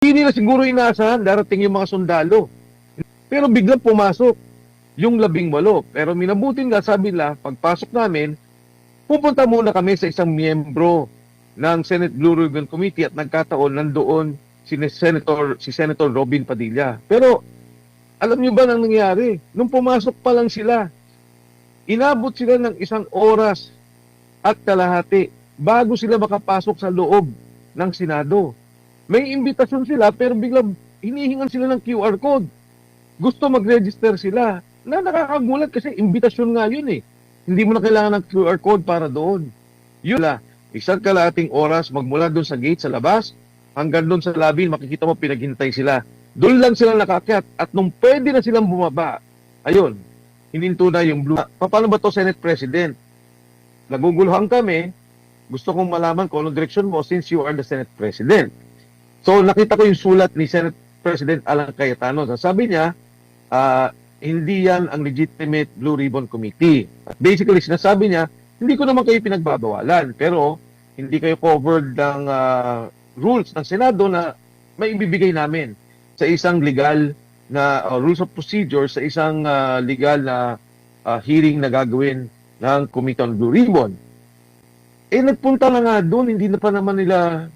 Hindi nila siguro inaasahan darating yung mga sundalo. Pero biglang pumasok yung 18. Pero minabutin nga, sabi nila, pagpasok namin, pupunta muna kami sa isang miyembro ng Senate Blue Ribbon Committee at nagkataon nandoon si Senator Robin Padilla. Pero alam niyo ba nang nangyari? Nung pumasok pa lang sila, inabot sila ng 1 oras at kalahati bago sila makapasok sa loob ng Senado. May imbitasyon sila pero biglang hinihingan sila ng QR code. Gusto mag-register sila. Na nakakagulat kasi imbitasyon nga yun eh. Hindi mo na kailangan ng QR code para doon. Yun la, 1 kalahating oras magmula doon sa gate sa labas hanggang doon sa lobby, makikita mo pinaghintay sila. Doon lang sila nakakyat at nung pwede na silang bumaba, ayun, hininto na yung blue. Paano ba to Senate President? Naguguluhan kami, gusto kong malaman kung anong direksyon mo since you are the Senate President. So nakita ko yung sulat ni Senate President Alan Cayetano. Sabi niya, hindi yan ang legitimate Blue Ribbon Committee. At basically, sinasabi niya, hindi ko naman kayo pinagbabawalan, pero hindi kayo covered ng rules ng Senado na may ibibigay namin sa isang legal na rules of procedure, sa isang legal na hearing na gagawin ng Committee on Blue Ribbon. Nagpunta na nga doon, hindi na pa naman nila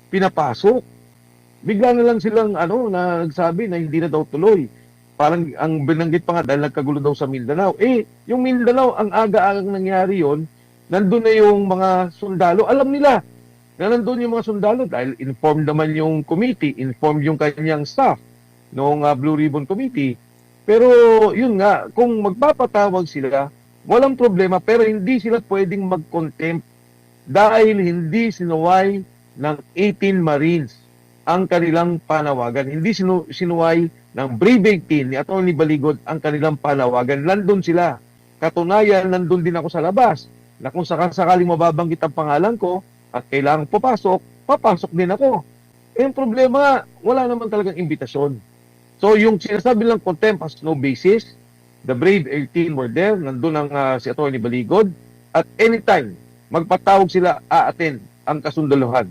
pinapasok. Bigla na lang silang nagsabi na hindi na daw tuloy. Parang ang binanggit pa nga dahil nagkagulo daw sa Mindanao. Yung Mindanao, ang aga-agang nangyari yon, nandun na yung mga sundalo. Alam nila na nandun yung mga sundalo dahil informed naman yung committee, informed yung kanyang staff ng Blue Ribbon Committee. Pero yun nga, kung magpapatawag sila, walang problema pero hindi sila pwedeng mag-contempt dahil hindi sinuway ng 18 Marines ang kanilang panawagan. Hindi sinuway ng Brave 18 ni Atty. Baligod ang kanilang panawagan. Nandun sila. Katunayan, nandun din ako sa labas. Na kung sakaling mababanggit ang pangalan ko at kailangan papasok din ako. Yung problema, wala naman talagang imbitasyon. So yung sinasabi lang contempt has no basis. The Brave 18 were there. Nandun ang si Atty. Baligod. At anytime, magpatawag sila, a-attend ang kasundaluhan.